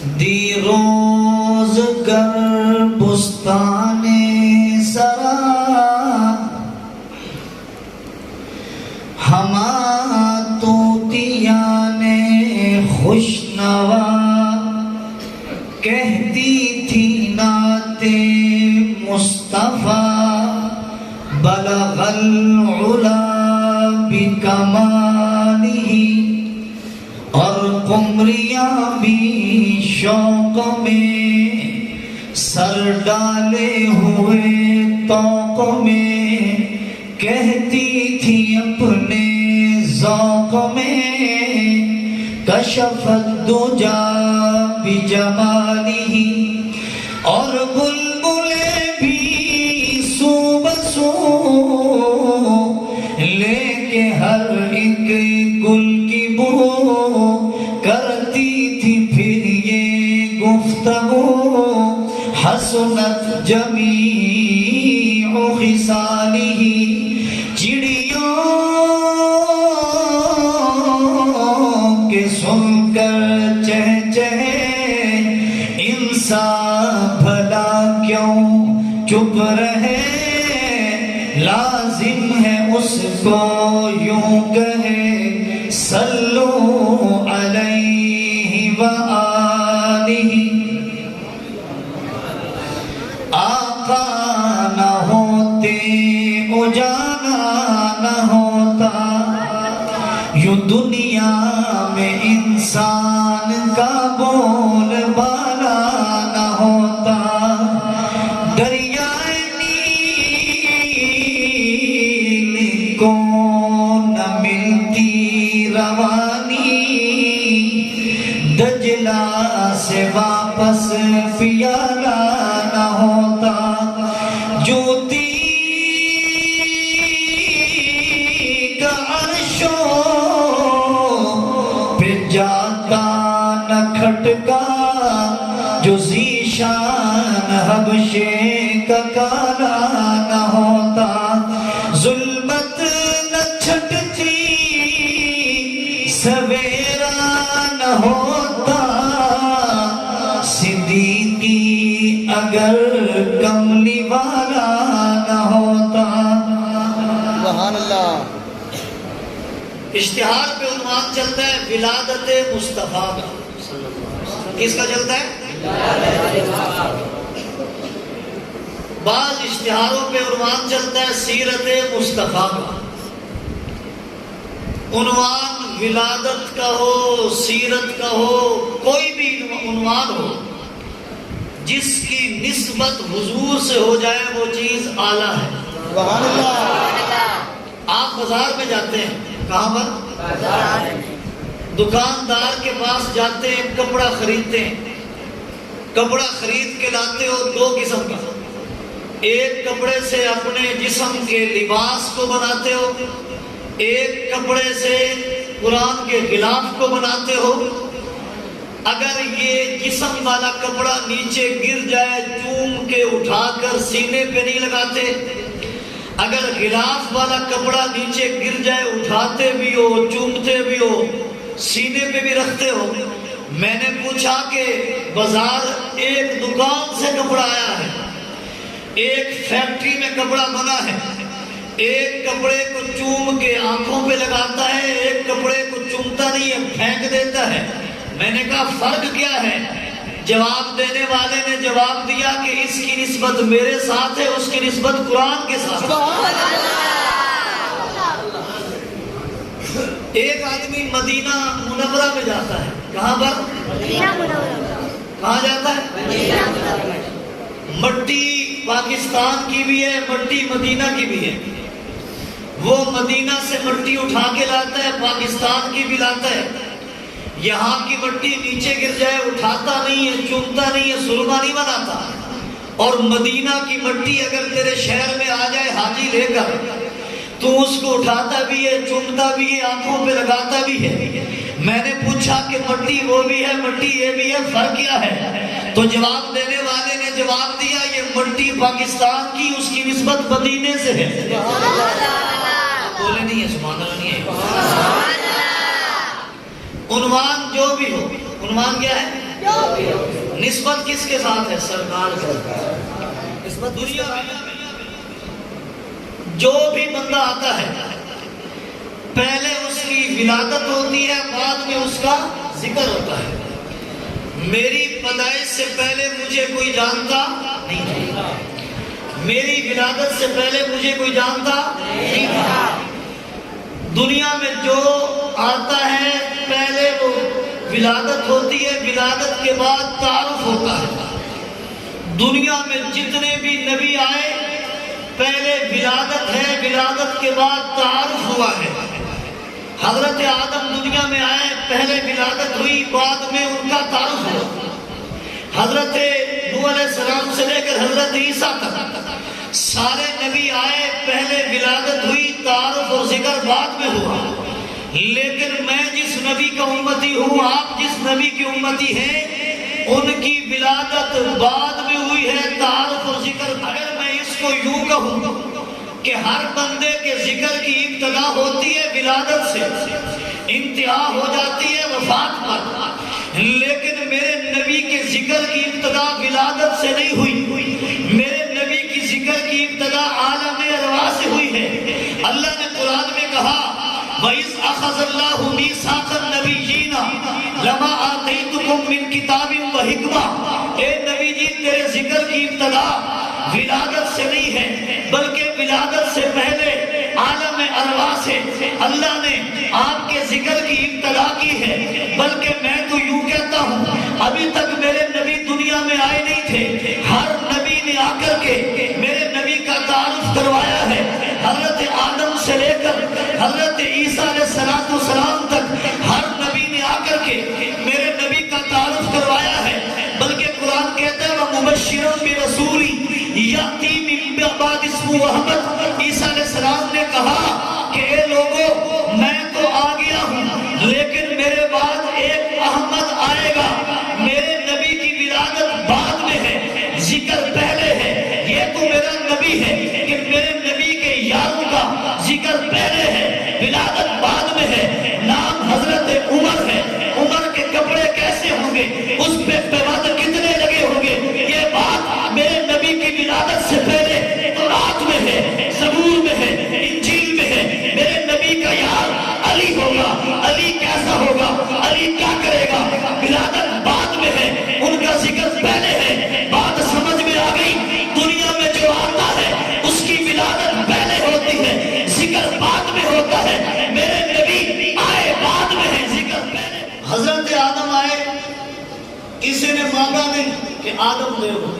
دی روز گر بستان سرا ہما طوطیان خوشنوا کہتی تھی نعت مصطفیٰ بلغ العلا بکمالہ، اور قمریاں بھی شوق میں سر ڈالے ہوئے طوق میں کہتی تھی اپنے ذوق میں کشف الدجا بجمالہ، اور بلبلیں بھی سو بسو لے کے ہر ایک گل کی بو کرتی تھی پھر یہ گفتگو حسنت جمیع خصالہ، چڑیوں کے سن کر چہچہے انسان بھلا کیوں چپ رہے، لازم ہے اس کو یوں کہے صلو علیہ وآلہ۔ آقا نہ ہوتے اجالا نہ ہوتا، یوں دنیا میں انسان کا بول بالا نہ ہوتا، دریائے نیل کو نہ ملتی روانی، دجلہ سے واپس پیالہ نہ ہوتا، جو تیغ عرشوں پہ جاتا نہ کھٹکا، جو ذیشان حبشے کا کالا نہ ہوتا، ظلمت نہ چھٹتی سویرا نہ ہوتا، صدیقی اگر کملی والا نہ ہوتا۔ سبحان اللہ۔ اشتہار پہ عنوان چلتا ہے ولادت مصطفیٰ کا، کس کا چلتا ہے؟ بعض اشتہاروں پہ عنوان چلتا ہے سیرت مصطفیٰ کا۔ عنوان ولادت کا ہو، سیرت کا ہو، کوئی بھی عنوان ہو، جس کی نسبت حضور سے ہو جائے وہ چیز اعلیٰ ہے۔ سبحان اللہ۔ آپ بازار میں جاتے ہیں، کہاں پر؟ دکاندار کے پاس جاتے ہیں، کپڑا خریدتے ہیں، کپڑا خرید کے لاتے ہو دو قسم کا، ایک کپڑے سے اپنے جسم کے لباس کو بناتے ہو، ایک کپڑے سے قرآن کے غلاف کو بناتے ہو۔ اگر یہ جسم والا کپڑا نیچے گر جائے چوم کے اٹھا کر سینے پہ نہیں لگاتے، اگر غلاف والا کپڑا نیچے گر جائے اٹھاتے بھی ہو، چومتے بھی ہو، سینے پہ بھی رکھتے ہو۔ میں نے پوچھا کہ بازار ایک دکان سے کپڑا آیا ہے، ایک فیکٹری میں کپڑا بنا ہے، ایک کپڑے کو چوم کے آنکھوں پہ لگاتا ہے، ایک کپڑے کو چومتا نہیں ہے، پھینک دیتا ہے۔ میں نے کہا فرق کیا ہے؟ جواب دینے والے نے جواب دیا کہ اس کی نسبت میرے ساتھ ہے، اس کی نسبت قرآن کے ساتھ ہے۔ ایک آدمی مدینہ منورہ میں جاتا ہے، کہاں پر؟ کہاں جاتا ہے؟ مٹی پاکستان کی بھی ہے، مٹی مدینہ کی بھی ہے۔ وہ مدینہ سے مٹی اٹھا کے لاتا ہے، پاکستان کی بھی لاتا ہے۔ یہاں کی مٹی نیچے گر جائے اٹھاتا نہیں ہے، چومتا نہیں ہے، سرما نہیں بناتا۔ اور مدینہ کی مٹی اگر تیرے شہر میں آ جائے حاجی لے کر، تو اس کو اٹھاتا بھی ہے، چومتا بھی ہے، آنکھوں پہ لگاتا بھی ہے۔ میں نے پوچھا کہ مٹی وہ بھی ہے، مٹی یہ بھی ہے، فرق کیا ہے؟ تو جواب دینے والے نے جواب دیا یہ مٹی پاکستان کی، اس کی نسبت مدینے سے ہے۔ بولے نہیں ہے، سبحان اللہ نہیں ہے۔ عنوان جو بھی ہو، عنوان کیا ہے؟ نسبت کس کے ساتھ ہے؟ سرکار کے نسبت دنیا میں جو بھی بندہ آتا ہے پہلے اس کی ولادت ہوتی ہے، بعد میں اس کا ذکر ہوتا ہے۔ میری پیدائش سے پہلے مجھے کوئی جانتا نہیں تھا، میری ولادت سے پہلے مجھے کوئی جانتا نہیں تھا۔ دنیا میں جو آتا ہے پہلے وہ ولادت ہوتی ہے، ولادت کے بعد تعارف ہوتا ہے۔ دنیا میں جتنے بھی نبی آئے پہلے ولادت ہے، ولادت کے بعد تعارف ہوا ہے۔ حضرت آدم دنیا میں آئے، پہلے ولادت ہوئی، بعد میں ان کا تعارف ہوا۔ حضرت نوح علیہ السلام سے لے کر حضرت عیسیٰ تک سارے نبی آئے، پہلے ولادت ہوئی، تعارف اور ذکر بعد میں ہوا۔ لیکن میں جس نبی کا امتی ہوں، آپ جس نبی کی امتی ہیں، ان کی ولادت بعد میں ہوئی ہے، تعارف اور ذکر۔ اگر میں اس کو یوں کہوں کہ ہر بندے کے ذکر کی ابتدا ہوتی ہے ولادت سے، انتہا ہو جاتی ہے وفات پر، لیکن میرے نبی کے ذکر کی ابتدا ولادت سے نہیں ہوئی، میرے نبی کی ذکر کی ابتدا عالم ارواح سے ہوئی ہے۔ اللہ نے قرآن میں کہا وَإِذْ أَخَذَ اللَّهُ مِيثَاقَ النَّبِيِّينَ لَمَا آتَيْتُكُم مِّن كِتَابٍ وَحِكْمَةٍ۔ اے نبی جی، تیرے ذکر کی ابتدا ولادت سے نہیں ہے، بلکہ ولادت سے پہلے عالم ارواح سے اللہ نے آپ کے ذکر کی ابتدا کی ہے۔ بلکہ میں تو یوں کہتا ہوں، ابھی تک میرے نبی دنیا میں آئے نہیں تھے، ہر نبی نے آ کر کے میرے نبی کا تعارف کروایا ہے۔ حضرت آدم سے لے کر حضرت عیسیٰ علیہ السلام تک ہر نبی نے آ کر کے میرے نبی کا تعارف کروایا ہے۔ بلکہ قرآن کہتا ہے وَمُبَشِّرًا بِرَسُولٍ یَأْتِی مِن بَعْدِهِ اسْمُهُ احمد۔ عیسیٰ علیہ السلام نے کہا کہ اے لوگو، میں تو آ گیا ہوں، لیکن میرے بعد ایک احمد آئے گا۔ میرے نبی کی ولادت بعد میں ہے، ذکر پہلے ہے۔ یہ تو میرا نبی ہے کہ میرے نبی کے یاروں کا ذکر پہلے ہے، ولادت بعد میں ہے۔ نام حضرت عمر ہے، عمر کے کپڑے کیسے ہوں گے، اس پہ پیوند کتنے لگے ہوں گے، یہ بات میرے نبی کی ولادت سے پہلے تورات میں ہے، زبور میں ہے، انجیل میں ہے۔ میرے نبی کا یار علی ہوگا، علی کیسا ہوگا، علی کیا کرے گا، ولادت بعد میں ہے، ان کا ذکر پہلے ہے۔ بات سمجھ میں آ گئی؟ دنیا میں جو آتا ہے اس کی ولادت پہلے ہوتی ہے، ذکر بعد میں ہوتا ہے۔ میرے نبی آئے بعد میں ہے، ذکر پہلے۔ حضرت آدم آئے، کسی نے مانگا نہیں کہ آدم دے دو۔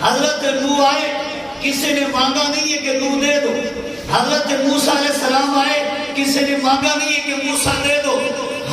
حضرت نوح آئے، کسی نے مانگا نہیں ہے کہ نوح دے دو۔ حضرت موسیٰ علیہ السلام آئے، کسی نے مانگا نہیں ہے کہ موسیٰ دے دو۔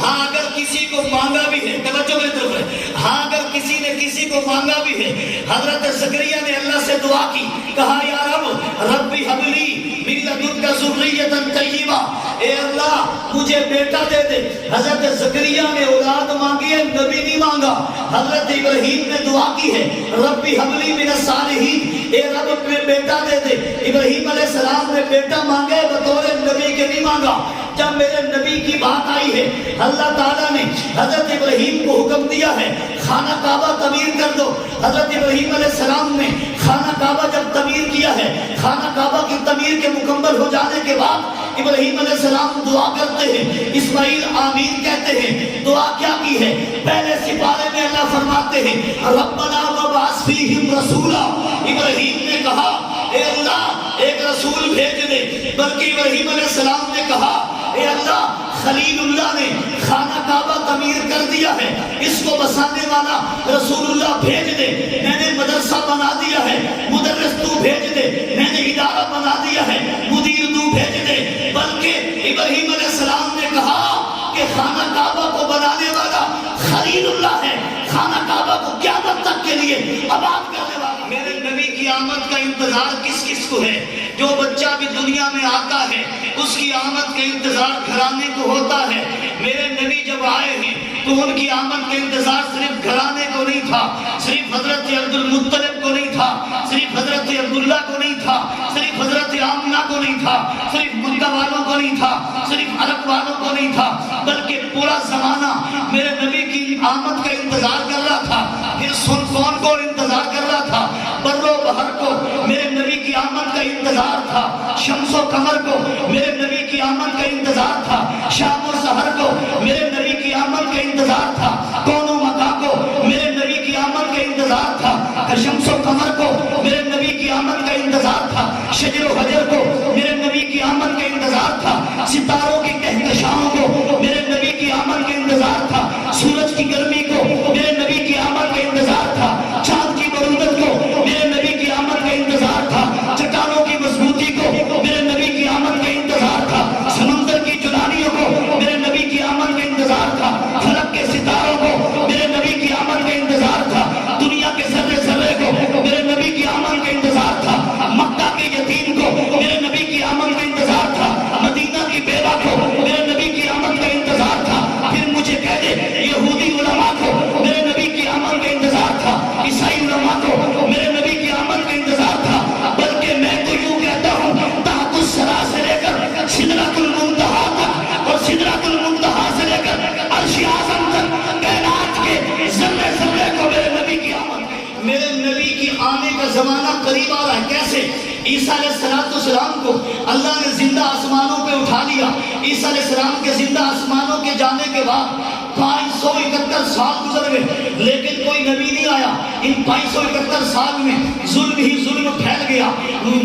ہاں اگر کسی کو مانگا بھی ہے، توجہ میری طرف ہے، ہاں اگر کسی نے کسی کو مانگا بھی ہے، حضرت زکریا نے اللہ سے دعا کی، کہا یا رب ربی حب لی من لدنک ذریۃ طیبہ، اے اللہ مجھے بیٹا دے دے۔ حضرت زکریا نے اولاد مانگی ہے، نبی نہیں مانگا۔ حضرت ابراہیم نے دعا کی ہے ربی حب لی من الصالحین، اے رب میں بیٹا دے دے۔ ابراہیم علیہ السلام نے بیٹا مانگے، بطور نبی کے نہیں مانگا۔ جب میرے نبی کی بات آئی ہے، اللہ تعالیٰ نے حضرت ابراہیم کو حکم دیا ہے خانہ کعبہ تعمیر کر دو۔ حضرت ابراہیم علیہ السلام نے خانہ کعبہ جب تعمیر کیا ہے، خانہ کعبہ کی تعمیر کے مکمل ہو جانے کے بعد ابراہیم علیہ السلام دعا کرتے ہیں، اسماعیل آمین کہتے ہیں۔ دعا کیا کی ہے؟ پہلے سپارے میں اللہ فرماتے ہیں ربنا وابعث فیہم رسولا۔ ابراہیم نے کہا اے اللہ ایک رسول بھیج دے، بلکہ ابراہیم علیہ السلام نے کہا اے اللہ خلیل اللہ نے خانہ کعبہ تعمیر کر دیا ہے، اس کو بسانے والا رسول اللہ بھیج دے۔ میں نے مدرسہ بنا دیا ہے، مدرس تو بھیج دے۔ میں نے ادارہ بنا دیا ہے، مدیر تو بھیج دے۔ بلکہ ابراہیم علیہ السلام نے کہا کہ خانہ کعبہ کو بنانے والا خلیل اللہ ہے، خانہ کعبہ کو قیامت تک کے لیے آباد کرنے والا۔ میرے نبی کی آمد کا انتظار کس کس کو ہے؟ جو بچہ بھی دنیا میں آتا ہے اس کی آمد کا انتظار گھرانے کو ہوتا ہے۔ میرے نبی جب آئے ہیں تو ان کی آمد کا انتظار صرف گھرانے کو نہیں تھا، صرف حضرت عبد المطلب کو نہیں تھا، صرف حضرت عبداللہ کو نہیں تھا، صرف حضرت آمنہ کو نہیں تھا، صرف مکہ والوں کو نہیں تھا، صرف عرب والوں کو نہیں تھا، بلکہ پورا زمانہ میرے نبی کی آمد کا انتظار کر رہا تھا۔ پھر سن کون کو انتظار کر رہا تھا؟ بر و بحر کو میرے نبی کی آمد کا انتظار تھا، شمس و قمر کو میرے نبی کی آمد کا انتظار تھا، شام و سحر کو میرے نبی کی آمد کا انتظار تھا، کون و مکان کو میرے نبی کی آمد کا انتظار تھا، شمس و قمر کو میرے نبی کی آمد کا انتظار تھا، شجر و حجر کو میرے نبی کی آمد کا انتظار تھا، ستاروں کی کہکشاؤں کو میرے نبی کی آمد کا انتظار تھا، سورج کی گرمی کو میرے نبی کی آمد کا انتظار تھا، چاند کی برودت کو میرے نبی کی آمد کا انتظار تھا، چٹانوں کی مضبوطی کو میرے نبی کی آمد کا انتظار تھا، سمندر کی چنانیوں کو میرے نبی کی آمد کا انتظار تھا، فلک کے ستاروں کو میرے نبی کی آمد کا انتظار تھا، دنیا کے ذرے ذرے کو میرے نبی کی آمد کا انتظار تھا، مکہ کے یتیم کو میرے نبی کی آمد کا انتظار تھا، مدینہ کی بیوہ کو میرے نبی کی آمد کا انتظار تھا، پھر مجھے کہہ دے یہودی علماء کو میرے نبی کی آمد کا انتظار تھا، عیسائی علماء کو میرے نبی کی آمد کا انتظار تھا، بلکہ میں تو یوں کہتا ہوں تحت الثری سے لے کر سدرۃ المنتہا تک اور سدرۃ المنتہا سے لے کر عرش اعظم تک کائنات کے ذرے ذرے کو میرے نبی کی آمد میرے نبی کی آنے کا زمانہ قریب آ رہا ہے۔ کیسے؟ عیسیٰ علیہ السلام کو اللہ نے زندہ آسمانوں پہ اٹھا لیا۔ عیسیٰ علیہ السلام کے زندہ آسمانوں کے جانے کے بعد 571 سال گزر گئے، لیکن کوئی نبی نہیں آیا۔ ان 571 سال میں ظلم ہی ظلم پھیل گیا۔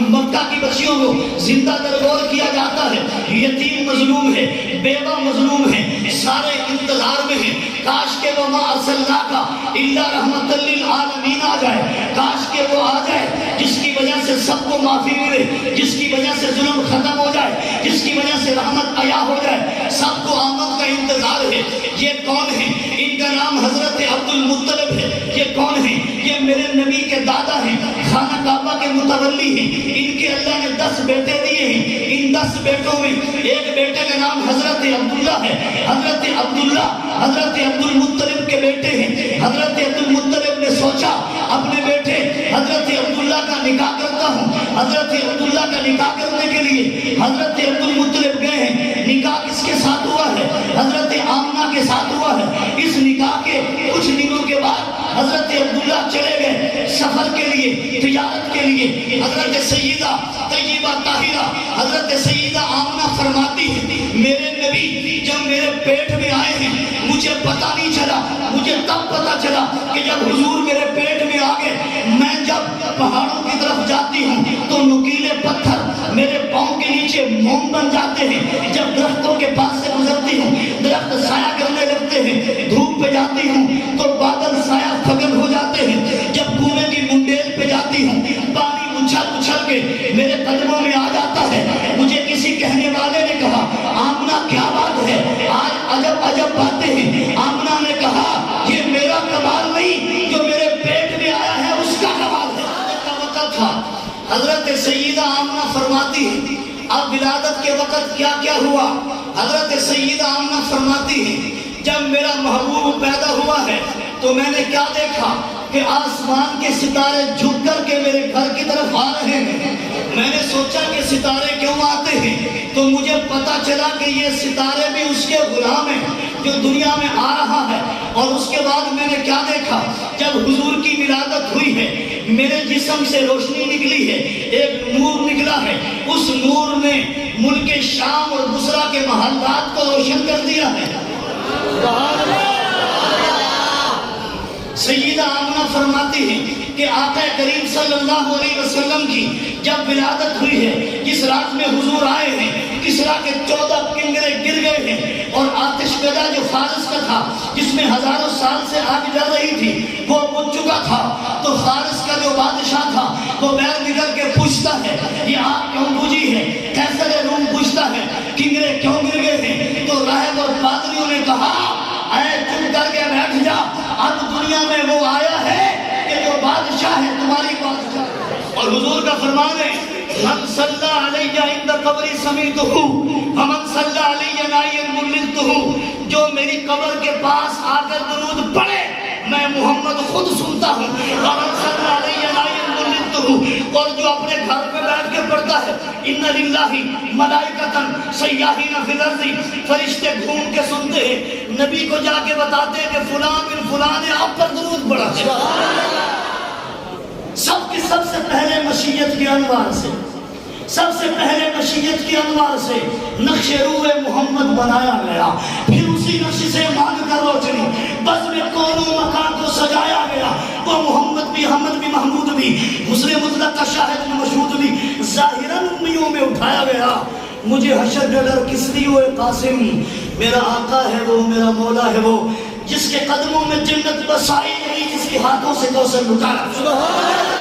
مکہ کی بچیوں کو زندہ درگور کیا جاتا ہے، یتیم مظلوم ہے، بیوہ مظلوم ہے، سارے انتظار میں ہیں۔ کاش کہ وہ ما ارسلناک الا رحمۃ للعالمین آ جائے، کاش کہ وہ آ جائے جس کی وجہ سے سب کو معافی ملے، جس کی وجہ سے ظلم ختم ہو جائے، جس کی وجہ سے رحمت عیا ہو جائے۔ سب کو آمد کا انتظار ہے۔ یہ کون ہے؟ ان کا نام حضرت عبد المطلب ہے۔ یہ کون ہے؟ یہ میرے نبی کے دادا ہیں، خانہ کعبہ کے متولی ہیں۔ ان کے اللہ نے 10 بیٹے دیے ہیں۔ ان 10 بیٹوں میں ایک بیٹے کا نام حضرت عبداللہ ہے۔ حضرت عبداللہ حضرت عبد المطلب کے بیٹے ہیں۔ حضرت عبد المطلب نے سوچا اپنے بیٹے حضرت عبداللہ کا نکاح کرتا ہوں۔ حضرت عبداللہ کا نکاح کرنے کے لیے حضرت عبد المطلب گئے ہیں۔ نکاح کس کے ساتھ ہوا ہے؟ حضرت آمنہ کے ساتھ ہوا ہے۔ اس نکاح کے کچھ دنوں کے بعد حضرت عبداللہ چلے گئے سفر کے لیے، تجارت کے لیے۔ حضرت سیدہ طیبہ طاہرہ حضرت سیدہ آمنہ فرماتی ہے میرے نبی جب میرے پیٹ میں آئے ہیں مجھے پتہ نہیں چلا، مجھے تب پتہ چلا کہ جب حضور میرے پیٹ میں آ گئے۔ میں جب پہاڑوں کی طرف جاتی ہوں تو نکیلے پتھر میرے پاؤں کے نیچے موم بن جاتے ہیں۔ جب درختوں کے پاس سے گزرتی ہوں درخت سایہ کرنے لگتے ہیں۔ دھوپ پہ جاتی ہوں تو بادل سایہ فگن ہو جاتے ہیں۔ جب کنویں کی منڈیل پہ جاتی ہوں پانی اچھل اچھل کے میرے قدموں میں آ جاتا ہے۔ مجھے کسی کہنے والے نے کہا آمنہ کیا بات ہے، آج عجب عجب باتیں ہیں۔ آمنہ نے کہا یہ میرا کمال نہیں، جو میرے پیٹ میں آیا ہے اس کا کمال ہے۔ کا وقت تھا۔ حضرت سیدہ آمنہ فرماتی ہے اب ولادت کے وقت کیا کیا ہوا۔ حضرت سیدہ آمنہ فرماتی ہے جب میرا محبوب پیدا ہوا ہے تو میں نے کیا دیکھا کہ آسمان کے ستارے جھک کر کے میرے گھر کی طرف آ رہے ہیں۔ میں نے سوچا کہ ستارے کیوں آتے ہیں تو مجھے پتا چلا کہ یہ ستارے بھی اس کے غلام ہیں جو دنیا میں آ رہا ہے۔ اور اس کے بعد میں نے کیا دیکھا جب حضور کی ولادت ہوئی ہے میرے جسم سے روشنی نکلی ہے، ایک نور نکلا ہے۔ اس نور نے ملک شام اور بصرہ کے محلات کو روشن کر دیا ہے۔ سیدہ آمنہ فرماتی ہیں کہ آقا کریم صلی اللہ علیہ وسلم کی جب ولادت ہوئی ہے جس رات میں حضور آئے ہیں کسریٰ کے 14 کنگرے گر گئے ہیں اور آتش کدہ جو فارس کا تھا جس میں ہزاروں سال سے آگ جل رہی تھی وہ بجھ چکا تھا۔ تو فارس کا جو بادشاہ تھا وہ بیر نکل کے پوچھتا ہے یہ آگ کیوں بجھی ہے؟ قیصر روم پوچھتا ہے کنگرے کیوں گر گئے ہیں؟ تو راہب اور پادریوں نے کہا اے چپ کر کے بیٹھ جا، اب دنیا میں وہ آیا ہے کہ جو بادشاہ ہے تمہاری بادشاہ۔ اور حضور کا فرمان ہے من صلی علیہ عند قبری سمیتہ ومن صلی علیہ نائم ملتہ، جو میری قبر کے پاس آ کر درود پڑھے میں محمد خود سنتا ہوں۔ ومن صلی علیہ نائم ملتہ، اور جو اپنے گھر پہ بیٹھ کے پڑھتا پڑھتا ہے ان للہ ملائکۃ سیاحین فی الارض، فرشتے گھوم کے سنتے ہیں، نبی کو جا کے بتاتے ہیں کہ فلاں بن فلاں نے آپ پر درود پڑھا ہے۔ سب کی سب سے پہلے مشیت کے انوار سے، سب سے پہلے مشیت کے انوار سے نقش روح محمد بنایا گیا، پھر اسی نقش سے مانگ کر روشنی بزم کون و مکان کو سجایا گیا۔ وہ محمد بھی، حمد بھی، محمود بھی، حسن مطلق کا شاہد بھی، مشہود بھی ظاہراً امیوں میں اٹھایا گیا۔ مجھے حشر کا ڈر کس لیے ہوئے قاسم، میرا آقا ہے وہ، میرا مولا ہے وہ، جس کے قدموں میں جنت بسائی گئی، جس کے ہاتھوں سے کوثر لٹایا۔